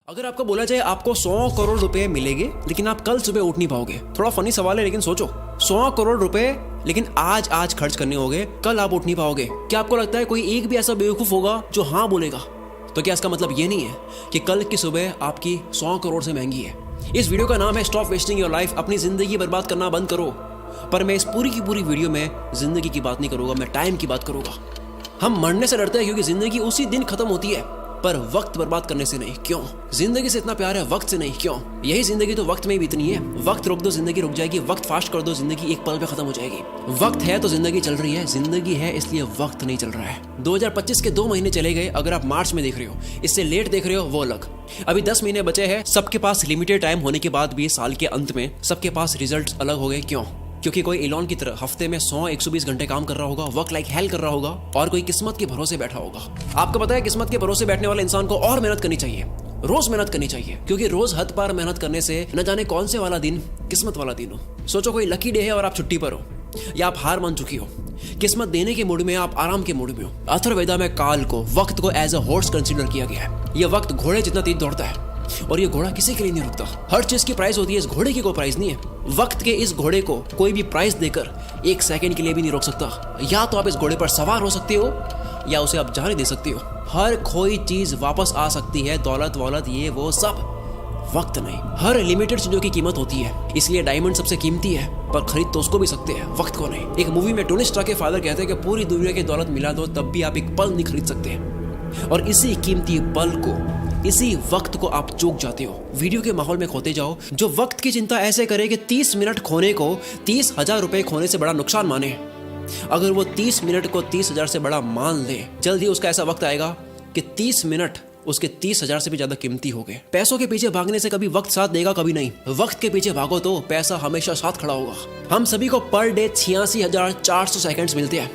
अगर आपको बोला जाए आपको 100 करोड़ रुपए मिलेंगे लेकिन आप कल सुबह उठ नहीं पाओगे, थोड़ा फनी सवाल है लेकिन सोचो, 100 करोड़ रुपए लेकिन आज खर्च करने होंगे, कल आप उठ नहीं पाओगे। क्या आपको लगता है कोई एक भी ऐसा बेवकूफ होगा जो हाँ बोलेगा? तो क्या इसका मतलब ये नहीं है कि कल की सुबह आपकी 100 करोड़ से महंगी है? इस वीडियो का नाम है स्टॉप वेस्टिंग योर लाइफ, अपनी जिंदगी बर्बाद करना बंद करो। पर मैं इस पूरी की पूरी वीडियो में जिंदगी की बात नहीं करूंगा, मैं टाइम की बात करूंगा। हम मरने से डरते हैं क्योंकि जिंदगी उसी दिन खत्म होती है, पर वक्त बर्बाद करने से नहीं। क्यों? जिंदगी से इतना प्यार है, वक्त से नहीं। क्यों? यही जिंदगी तो वक्त में ही बीतनी है। वक्त रोक दो जिंदगी रुक जाएगी, वक्त फास्ट कर दो जिंदगी एक पल पे खत्म हो जाएगी। वक्त है तो जिंदगी चल रही है, जिंदगी है इसलिए वक्त नहीं चल रहा है। 2025 के 2 महीने चले गए, अगर आप मार्च में देख रहे हो, इससे लेट देख रहे हो वो अलग। अभी 10 महीने बचे हैं। सबके पास लिमिटेड टाइम होने के बाद भी साल के अंत में सबके पास रिजल्ट अलग हो गए। क्यों? क्योंकि कोई एलॉन की तरह हफ्ते में 100-120 घंटे काम कर रहा होगा, वर्क लाइक हेल कर रहा होगा, और कोई किस्मत के भरोसे बैठा होगा। आपको पता है किस्मत के भरोसे बैठने वाले इंसान को और मेहनत करनी चाहिए, रोज मेहनत करनी चाहिए, क्योंकि रोज हद पार मेहनत करने से न जाने कौन से वाला दिन किस्मत वाला दिन हो। सोचो कोई लकी डे है और आप छुट्टी पर हो, या आप हार मान चुकी हो, किस्मत देने के मूड में, आप आराम के मूड में हो। अथर्ववेदा में काल को, वक्त को एज अ हॉर्स कंसीडर किया गया है। यह वक्त घोड़े जितना तेज दौड़ता है और ये घोड़ा किसी के लिए नहीं रुकता। हर चीज की प्राइस होती है, इस घोड़े की कोई प्राइस नहीं है। वक्त के इस घोड़े को कोई भी प्राइस देकर 1 सेकंड के लिए भी नहीं रोक सकता। या तो आप इस घोड़े पर सवार हो सकते हो या उसे आप जाने दे सकते हो। हर कोई चीज वापस आ सकती है, दौलत वौलत ये वो सब, वक्त नहीं। हर लिमिटेड चीजों की कीमत होती है, इसलिए डायमंड सबसे कीमती है, पर खरीद तो उसको भी सकते हैं, वक्त को नहीं। एक मूवी में टोनी स्टार्क के फादर कहते हैं कि पूरी दुनिया की दौलत मिला दो तब भी आप एक पल नहीं खरीद सकते, और इसी कीमती पल को, इसी वक्त को आप चूक जाते हो। वीडियो के माहौल में खोते जाओ। जो वक्त की चिंता ऐसे करे कि 30 मिनट खोने को 30,000 रुपए खोने से बड़ा नुकसान माने, अगर वो 30 मिनट को 30,000 से बड़ा मान ले, जल्द ही उसका ऐसा वक्त आएगा कि 30 मिनट उसके 30,000 से भी ज्यादा कीमती हो गए। पैसों के पीछे भागने से कभी वक्त साथ देगा, कभी नहीं। वक्त के पीछे भागो तो पैसा हमेशा साथ खड़ा होगा। हम सभी को पर डे 86,400 सेकंड्स मिलते हैं।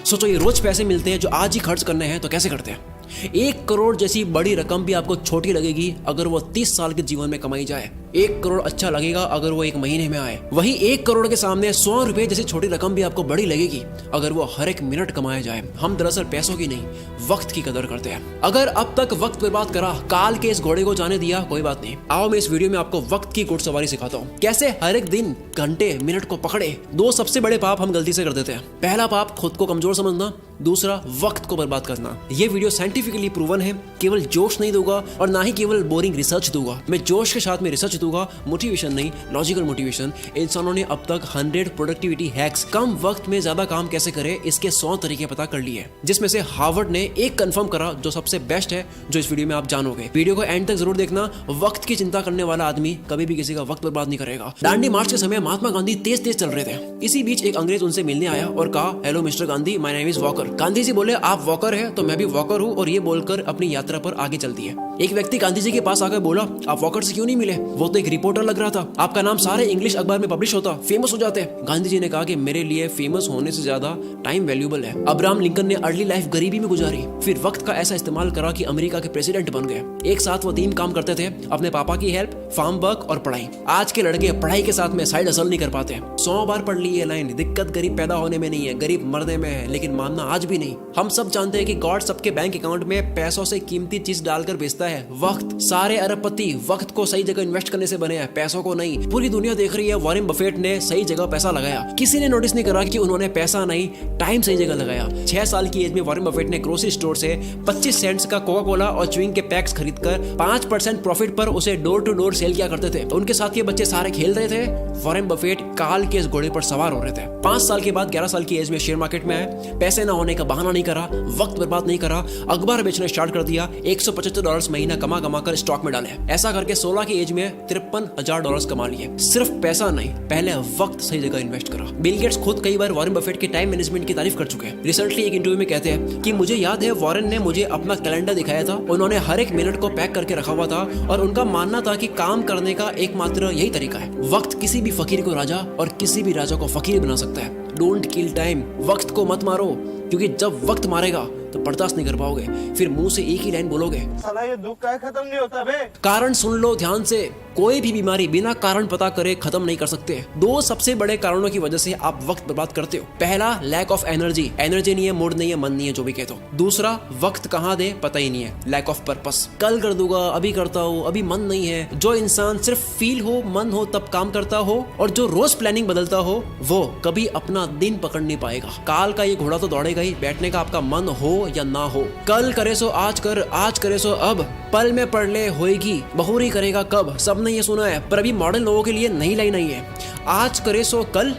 सोचो ये रोज पैसे मिलते हैं जो आज ही खर्च करने हैं, तो कैसे करते हैं? 1 करोड़ जैसी बड़ी रकम भी आपको छोटी लगेगी अगर वो 30 साल के जीवन में कमाई जाए। 1 करोड़ अच्छा लगेगा अगर वो 1 महीने में आए। वही 1 करोड़ के सामने 100 रुपए जैसी छोटी रकम भी आपको बड़ी लगेगी अगर वो हर 1 मिनट कमाया जाए। हम दरअसल पैसों की नहीं, वक्त की कदर करते हैं। अगर अब तक वक्त बर्बाद करा, काल के इस घोड़े को जाने दिया, कोई बात नहीं। आओ मैं इस वीडियो में आपको वक्त की घुड़सवारी सिखाता हूँ, कैसे हर एक दिन, घंटे, मिनट को पकड़े। 2 सबसे बड़े पाप हम गलती से कर देते हैं। पहला पाप खुद को कमजोर समझना, दूसरा वक्त को बर्बाद करना। ये वीडियो साइंटिफिकली प्रूवन है, केवल जोश नहीं दूंगा और ना ही केवल बोरिंग रिसर्च दूंगा। मैं जोश के साथ में रिसर्च दूंगा, मोटिवेशन नहीं, लॉजिकल मोटिवेशन। इंसानों ने अब तक 100 प्रोडक्टिविटी हैक्स, कम वक्त में ज्यादा काम कैसे करें, इसके 100 तरीके पता कर लिए, जिसमें से हार्वर्ड ने एक कंफर्म करा जो सबसे बेस्ट है, जो इस वीडियो में आप जानोगे। वीडियो को एंड तक जरूर देखना। वक्त की चिंता करने वाला आदमी कभी भी किसी का वक्त बर्बाद नहीं करेगा। दांडी मार्च के समय महात्मा गांधी तेज तेज चल रहे थे। इसी बीच एक अंग्रेज उनसे मिलने आया और कहा, hello mister Gandhi, my name is Walker. Gandhi ji बोले, आप वॉकर है तो मैं भी वॉकर हूँ, और ये बोलकर अपनी यात्रा पर आगे चल दिए। एक व्यक्ति गांधी जी के पास आकर बोला, आप वॉकर से क्यों नहीं मिले? वो तो एक रिपोर्टर लग रहा था, आपका नाम सारे इंग्लिश अखबार में पब्लिश होता, फेमस हो जाते। गांधी जी ने कहा कि मेरे लिए फेमस होने से ज्यादा टाइम वैल्यूएबल है। अब्राहम लिंकन ने अर्ली लाइफ गरीबी में गुजारी, फिर वक्त का ऐसा इस्तेमाल करा कि अमेरिका के प्रेसिडेंट बन गए। एक साथ वो 3 काम करते थे, अपने पापा की हेल्प, फार्म वर्क और पढ़ाई। आज के लड़के पढ़ाई के साथ में साइड हसल नहीं कर पाते। 100 बार पढ़ ली ये लाइन, दिक्कत गरीब पैदा होने में नहीं है, गरीब मरने में है, लेकिन मानना आज भी नहीं। हम सब जानते हैं कि गॉड सबके बैंक अकाउंट में पैसों से कीमती चीज डालकर भेजता है, वक्त। सारे अरबपति वक्त को सही जगह इन्वेस्ट करने से बने हैं, पैसों को नहीं। पूरी दुनिया देख रही है वॉरेन बफेट ने सही जगह पैसा लगाया। किसी ने नोटिस नहीं करा कि उन्होंने पैसा नहीं, टाइम सही जगह लगाया। 6 साल की एज में वॉरेन बफेट ने ग्रोसरी स्टोर से 25 सेंट्स का कोका कोला और च्युइंग के पैक्स खरीदकर 5% प्रॉफिट पर उसे डोर टू डोर सेल किया करते थे। उनके साथ ये बच्चे सारे खेल रहे थे, वॉरेन बफेट काल के इस घोड़े पर सवार हो रहे थे। 5 साल के बाद 11 साल की एज में शेयर मार्केट में आए। पैसे ना होने का बहाना नहीं करा, वक्त बर्बाद नहीं करा, अखबार बेचना स्टार्ट कर दिया। $175 महीना कमा कर स्टॉक में डाले। ऐसा करके 16 की एज में $53,000 कमा लिए। सिर्फ पैसा नहीं, पहले वक्त सही जगह इन्वेस्ट करा। बिल गेट्स खुद कई बार वॉरेन बफेट के टाइम मैनेजमेंट की तारीफ कर चुके हैं। रिसेंटली एक इंटरव्यू में कहते हैं कि मुझे याद है वॉरेन ने मुझे अपना कैलेंडर दिखाया था, उन्होंने हर 1 मिनट को पैक करके रखा हुआ था, और उनका मानना था कि काम करने का एकमात्र यही तरीका है। वक्त किसी भी फकीर को राजा और किसी भी राजा को फकीर बना सकता है। डोंट किल टाइम, वक्त को मत मारो, क्योंकि जब वक्त मारेगा तो बर्दाश्त नहीं कर पाओगे, फिर मुंह से एक ही लाइन बोलोगे, साला ये दुख का खत्म नहीं होता बे। कारण सुन लो ध्यान से, कोई भी बीमारी बिना कारण पता करे खत्म नहीं कर सकते। दो सबसे बड़े कारणों की वजह से आप वक्त बर्बाद करते हो। पहला, लैक ऑफ एनर्जी नहीं है, मूड नहीं है, मन नहीं है, जो भी कहते हो। दूसरा, वक्त कहाँ दे पता ही नहीं है, लैक ऑफ पर्पस। कल कर दूंगा, अभी करता हूँ, अभी मन नहीं है। जो इंसान सिर्फ फील हो, मन हो तब काम करता हो और जो रोज प्लानिंग बदलता हो, वो कभी अपना दिन पकड़ नहीं पाएगा। काल का ये घोड़ा तो दौड़ेगा ही, बैठने का आपका मन हो या ना हो। कल करे सो आज कर, आज करे सो अब, पल में पढ़ ले होएगी, बहुरी करेगा कब। सबने ये सुना है, पर अभी मॉडर्न लोगों के लिए नई लाइन आई है, आज करे सो कल,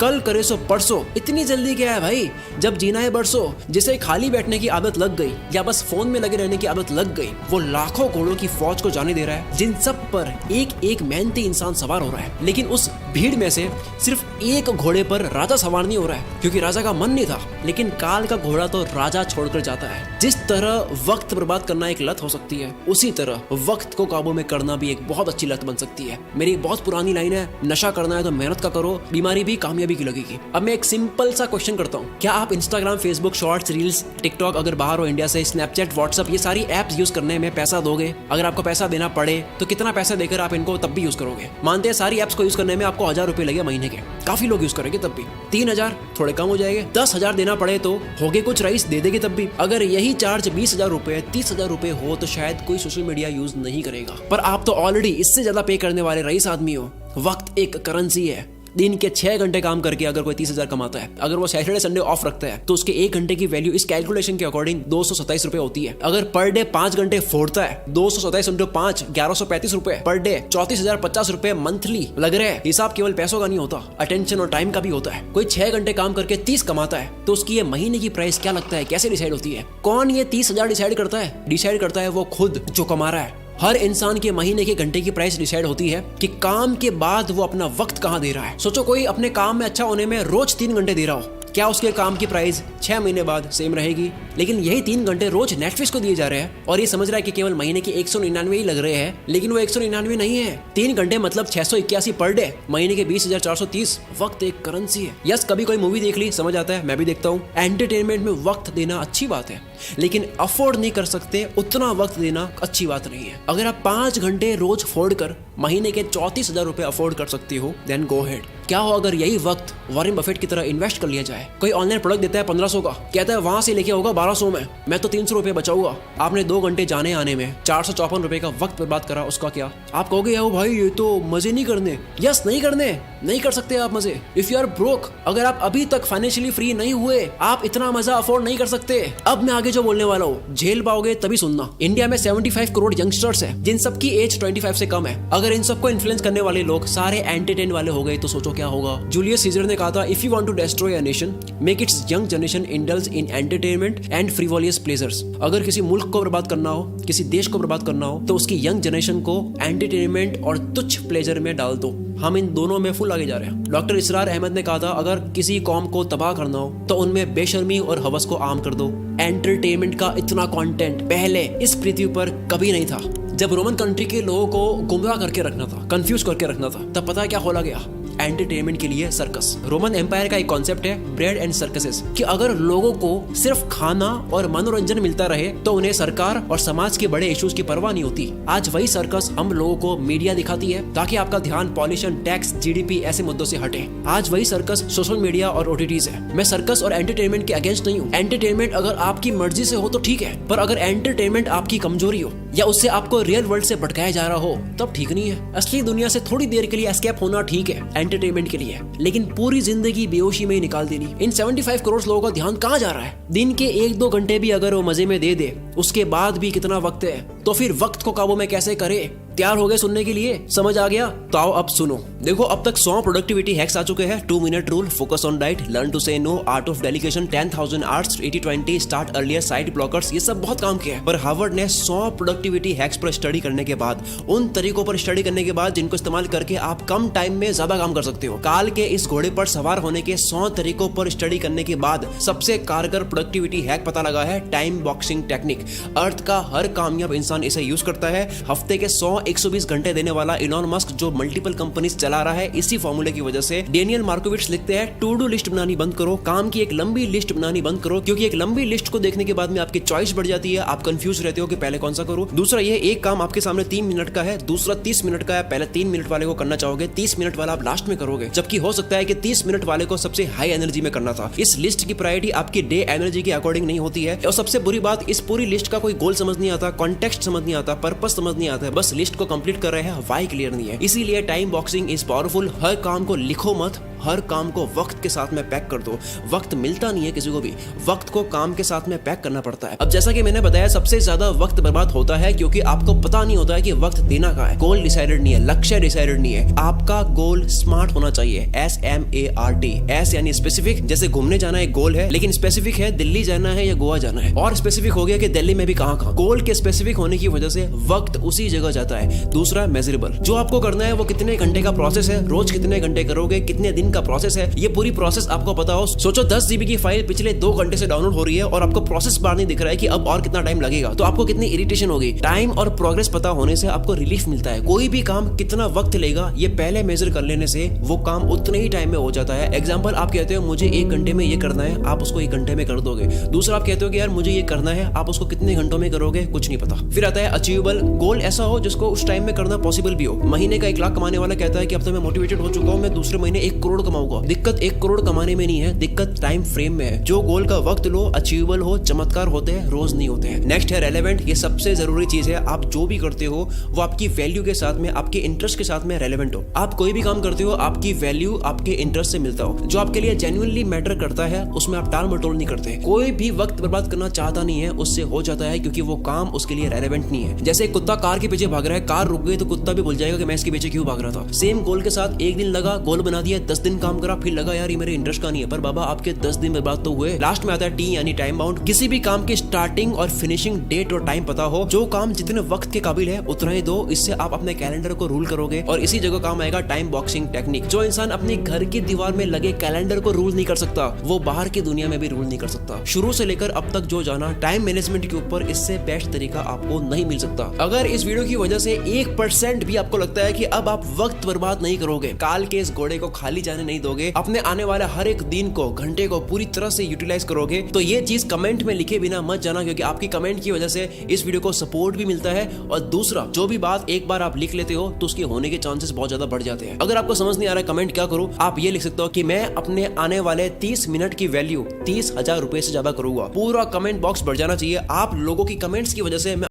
कल करे सो परसों। इतनी जल्दी क्या है भाई, जब जीना है बरसों। जिसे खाली बैठने की आदत लग गई या बस फोन में लगे रहने की आदत लग गई, वो लाखों घोड़ों की फौज को जाने दे रहा है, जिन सब पर एक एक मेहनती इंसान सवार हो रहा है। लेकिन उस भीड़ में से सिर्फ एक घोड़े पर राजा सवार नहीं हो रहा है, क्योंकि राजा का मन नहीं था। लेकिन काल का घोड़ा तो राजा छोड़कर जाता है। जिस तरह वक्त बर्बाद करना एक लत हो सकती है, उसी तरह वक्त को काबू में करना भी एक बहुत अच्छी लत बन सकती है। मेरी एक बहुत पुरानी लाइन है, नशा करना है तो मेहनत का करो, बीमारी भी कामयाबी की लगेगी। अब मैं एक सिंपल सा क्वेश्चन करता हूँ, क्या आप Instagram, Facebook, shorts, reels, TikTok, अगर बाहर हो इंडिया से, स्नैपचैट, व्हाट्सएप, ये सारी एप्स यूज करने में पैसा दोगे? अगर आपको पैसा देना पड़े तो कितना पैसा देकर आप इनको तब भी यूज करोगे? मानते हैं सारी एप्स को यूज करने में आपको 1000 रुपए लगे महीने के, काफी लोग यूज करेंगे तब भी। 3000 थोड़े कम हो जाएंगे, 10,000 देना पड़े तो होगे कुछ रईस दे देंगे तब भी। अगर यही चार्ज 20,000 रुपए, 30,000 रुपए हो तो शायद कोई सोशल मीडिया यूज नहीं करेगा। पर आप तो ऑलरेडी इससे ज्यादा पे करने वाले रईस आदमी हो। वक्त एक करेंसी है। दिन के 6 घंटे काम करके अगर कोई 30,000 कमाता है, अगर वो सैटरडे संडे ऑफ रखता है, तो उसके 1 घंटे की वैल्यू इस कैलकुलेशन के अकॉर्डिंग 227 रुपए होती है। अगर पर डे 5 घंटे फोड़ता है, 227 इंटू 5, 1135 रुपए पर डे, 34,050 रुपए मंथली लग रहे हैं। हिसाब केवल पैसों का नहीं होता, अटेंशन और टाइम का भी होता है। कोई 6 घंटे काम करके 30 कमाता है, तो उसकी ये महीने की प्राइस क्या लगता है, कैसे डिसाइड होती है? कौन ये 30,000 डिसाइड करता है? डिसाइड करता है वो खुद जो कमा रहा है। हर इंसान के महीने के घंटे की प्राइस डिसाइड होती है कि काम के बाद वो अपना वक्त कहाँ दे रहा है। सोचो कोई अपने काम में अच्छा होने में रोज 3 घंटे दे रहा हो, क्या उसके काम की प्राइस 6 महीने बाद सेम रहेगी? लेकिन यही 3 घंटे रोज नेटफ्लिक्स को दिए जा रहे हैं और ये समझ रहा है कि केवल महीने के 199 ही लग रहे हैं, लेकिन वो 199 नहीं है। 3 घंटे मतलब 681 पर डे, महीने के 20,430। वक्त एक करेंसी है। यस, कभी कोई मूवी देख ली, समझ आता है, मैं भी देखता हूँ। एंटरटेनमेंट में वक्त देना अच्छी बात है, लेकिन अफोर्ड नहीं कर सकते उतना वक्त देना अच्छी बात नहीं है। अगर आप 5 घंटे रोज फोड़ कर महीने के 34,000 रुपए अफोर्ड कर सकती हो, देन गो हेड। क्या हो अगर यही वक्त वॉरेन बफेट की तरह इन्वेस्ट कर लिया जाए? कोई ऑनलाइन प्रोडक्ट देता है 1500 का, कहता है वहां से लेके होगा 1200 में, मैं तो 300 रुपए बचाऊंगा। आपने 2 घंटे जाने आने में 454 रुपए का वक्त बर्बाद करा, उसका क्या? आप कहोगे यार भाई ये तो मजे नहीं करने। यस, नहीं करने, नहीं कर सकते आप मजे। इफ यू आर ब्रोक, अगर आप अभी तक फाइनेंशियली फ्री नहीं हुए, आप इतना मजा अफोर्ड नहीं कर सकते। अब मैं आगे जो बोलने वाला हूँ झेल पाओगे तभी सुनना। इंडिया में 75 करोड़ यंगस्टर्स है, जिन सबकी एज 25 से कम है। अगर इन सबको इन्फ्लुएंस करने वाले लोग सारे एंटरटेन वाले हो गए तो सोचो क्या होगा। जूलियस सीजर ने कहा था, if you want to destroy a nation, make its young generation indulge in entertainment and frivolous pleasures. अगर किसी मुल्क को बर्बाद करना हो, किसी देश को बर्बाद करना हो, तो उसकी यंग जनरेशन को एंटरटेनमेंट और तुच्छ प्लेजर में डाल दो। हम इन दोनों में फुल आगे जा रहे हैं। डॉक्टर इसरार अहमद ने कहा था, अगर किसी कौम को तबाह करना हो तो उनमें बेशर्मी और हवस को आम कर दो। एंटरटेनमेंट का इतना कंटेंट पहले इस पृथ्वी पर कभी नहीं था। जब रोमन कंट्री के लोगों को गुमराह करके रखना था, कंफ्यूज करके रखना था, तब पता है क्या खोला गया? एंटरटेनमेंट के लिए सर्कस। रोमन एम्पायर का एक कॉन्सेप्ट है ब्रेड एंड सर्कसेस, कि अगर लोगों को सिर्फ खाना और मनोरंजन मिलता रहे तो उन्हें सरकार और समाज के बड़े इश्यूज की परवाह नहीं होती। आज वही सर्कस हम लोगों को मीडिया दिखाती है ताकि आपका ध्यान पॉल्यूशन, टैक्स, जीडीपी ऐसे मुद्दों से हटे। आज वही सर्कस सोशल मीडिया और ओटीटीज है। मैं सर्कस और एंटरटेनमेंट के अगेंस्ट नहीं हूँ। एंटरटेनमेंट अगर आपकी मर्जी से हो तो ठीक है, पर अगर एंटरटेनमेंट आपकी कमजोरी हो या उससे आपको रियल वर्ल्ड से भटकाया जा रहा हो तब ठीक नहीं है। असली दुनिया से थोड़ी देर के लिए एस्केप होना ठीक है एंटरटेनमेंट के लिए, लेकिन पूरी जिंदगी बेहोशी में ही निकाल देनी। इन 75 करोड़ लोगों का ध्यान कहाँ जा रहा है? दिन के 1-2 घंटे भी अगर वो मजे में दे दे, उसके बाद भी कितना वक्त है, तो फिर वक्त को काबू में कैसे करे? तैयार हो गए सुनने के लिए? समझ आ गया? तो आओ अब सुनो। देखो, अब तक 100 प्रोडक्टिविटी हैक्स आ चुके हैं। 2 minute rule, focus on diet, learn to say no, art of delegation, 10,000 arts, 80-20, start earlier, side blockers, ये सब बहुत काम किया है। पर हार्वर्ड ने 100 प्रोडक्टिविटी हैक्स पर स्टडी करने के बाद, उन तरीकों पर स्टडी करने के बाद जिनको इस्तेमाल करके आप कम टाइम में ज्यादा काम कर सकते हो, काल के इस घोड़े पर सवार होने के 100 तरीकों पर स्टडी करने के बाद सबसे कारगर प्रोडक्टिविटी हैक पता लगा है टाइम बॉक्सिंग टेक्निक। अर्थ का हर कामयाब इंसान इसे यूज करता है। हफ्ते के 100 120 घंटे देने वाला इलॉन मस्क जो मल्टीपल कंपनीज चला रहा है, इसी फॉर्मूले की वजह से डेनियल मार्कोविट्स लिखते हैं टू डू लिस्ट बनानी बंद करो, काम की एक लंबी लिस्ट बनानी बंद करो, क्योंकि एक लंबी लिस्ट को देखने के बाद में आपकी चॉइस बढ़ जाती है, आप कंफ्यूज रहते हो कि पहले कौन सा करूं। दूसरा ये एक काम आपके सामने 3 मिनट का है, दूसरा 30 मिनट का है, पहले 3 मिनट वाले को करना चाहोगे, 30 मिनट वाला आप लास्ट में करोगे, जबकि हो सकता है कि 30 मिनट वाले को सबसे हाई एनर्जी में करना था। इस लिस्ट की प्रायोरिटी आपकी डे एनर्जी के अकॉर्डिंग नहीं होती है। और सबसे बुरी बात, इस पूरी लिस्ट का कोई गोल समझ नहीं आता, कॉन्टेक्स्ट समझ नहीं आता, पर्पस समझ नहीं आता है, बस लिस्ट को कंप्लीट कर रहे हैं, व्हाई क्लियर नहीं है। इसीलिए टाइम बॉक्सिंग इज पावरफुल। हर काम को लिखो मत, हर काम को वक्त के साथ में पैक कर दो। वक्त मिलता नहीं है किसी को भी, वक्त को काम के साथ में पैक करना पड़ता है। अब जैसा कि मैंने बताया, सबसे ज्यादा वक्त बर्बाद होता है क्योंकि आपको पता नहीं होता है कि वक्त देना कहाँ है। गोल डिसाइडेड नहीं है, लक्ष्य डिसाइडेड नहीं है। आपका गोल स्मार्ट होना चाहिए, SMART। एस यानी स्पेसिफिक, जैसे घूमने जाना एक गोल है, लेकिन स्पेसिफिक है दिल्ली जाना है या गोवा जाना है, और स्पेसिफिक हो गया कि दिल्ली में भी कहाँ कहाँ। गोल के स्पेसिफिक होने की वजह से वक्त उसी जगह जाता है। दूसरा मेजरेबल, जो आपको करना है वो कितने घंटे का प्रोसेस है, रोज कितने घंटे करोगे, कितने दिन का प्रोसेस है, ये पूरी प्रोसेस आपको पता हो। सोचो 10 GB की फाइल पिछले 2 घंटे से डाउनलोड हो रही है और आपको प्रोसेस बार नहीं दिख रहा है कि अब और कितना टाइम लगेगा, तो आपको कितनी इरिटेशन होगी। टाइम और प्रोग्रेस पता होने से आपको रिलीफ मिलता है। कोई भी काम कितना वक्त लेगा ये पहले मेजर कर लेने से वो काम उतने ही टाइम में हो जाता है। एग्जांपल, आप कहते हो मुझे 1 घंटे में ये करना है, आप उसको 1 घंटे में कर दोगे। दूसरा, आप कहते हो कि यार मुझे ये करना है, आप उसको कितने घंटों में करोगे, कुछ नहीं पता। फिर आता है अचीवेबल, गोल ऐसा हो जिसको उस टाइम में करना पॉसिबल भी हो। महीने का 1 लाख कमाने वाला कहता है कि अब तो मैं मोटिवेटेड हो चुका हूं, मैं दूसरे महीने 1 करोड़ कमाऊंगा। दिक्कत 1 करोड़ कमाने में नहीं है, दिक्कत टाइम फ्रेम में है। जो गोल का वक्त लो, अचीवेबल हो, चमत्कार होते हैं, रोज नहीं होते हैं। नेक्स्ट है रेलेवेंट। ये सबसे जरूरी चीज है। आप जो भी करते हो वो आपकी वैल्यू के साथ में, आपके इंटरेस्ट के साथ में रेलेवेंट हो। आप कोई भी काम करते हो, आपकी वैल्यू आपके इंटरेस्ट से मिलता हो। जो आपके लिए जेन्युइनली मैटर करता है उसमें आप टाल मटोल नहीं करते। कोई भी वक्त बर्बाद करना चाहता नहीं है, उससे हो जाता है, क्योंकि वो काम उसके लिए रेलेवेंट नहीं है। जैसे कुत्ता कार के पीछे भाग रहा है, कार रुक गई तो कुत्ता भी भूल जाएगा कि मैं इसके पीछे क्यों भाग रहा था। सेम गोल के साथ 1 दिन लगा, गोल बना दिया, 10 दिन काम करा, फिर लगा यार ये मेरे इंटरेस्ट का नहीं है, पर बाबा आपके 10 दिन बर्बाद तो हुए। लास्ट में आता है टी यानी टाइम बाउंड। किसी भी काम की स्टार्टिंग और फिनिशिंग डेट और टाइम पता हो। जो काम जितने वक्त के काबिल है उतना ही दो, इससे आप अपने कैलेंडर को रूल करोगे। और इसी जगह काम आएगा टाइम बॉक्सिंग टेक्निक। जो इंसान अपने घर की दीवार में लगे कैलेंडर को रूल नहीं कर सकता, वो बाहर की दुनिया में भी रूल नहीं कर सकता। शुरू से लेकर अब तक जो जाना टाइम मैनेजमेंट के ऊपर, इससे बेस्ट तरीका आपको नहीं मिल सकता। अगर इस वीडियो की वजह से 1% भी आपको लगता है कि अब आप वक्त बर्बाद नहीं करोगे, काल के इस घोड़े को खाली जाने नहीं दोगे, अपने आने वाले हर एक दिन को, घंटे को पूरी तरह से यूटिलाइज करोगे, तो ये चीज कमेंट में लिखे बिना मत जाना, क्योंकि आपकी कमेंट की वजह से इस वीडियो को सपोर्ट भी मिलता है। और दूसरा, जो भी बात एक बार आप लिख लेते हो तो उसके होने के चांसेस बहुत ज्यादा बढ़ जाते हैं। अगर आपको समझ नहीं आ रहा है कमेंट क्या करूं, आप ये लिख सकते हो कि मैं अपने आने वाले 30 मिनट की वैल्यू 30,000 रुपए से ज्यादा करूंगा। पूरा कमेंट बॉक्स बढ़ जाना चाहिए। आप लोगों की कमेंट्स की वजह से मैं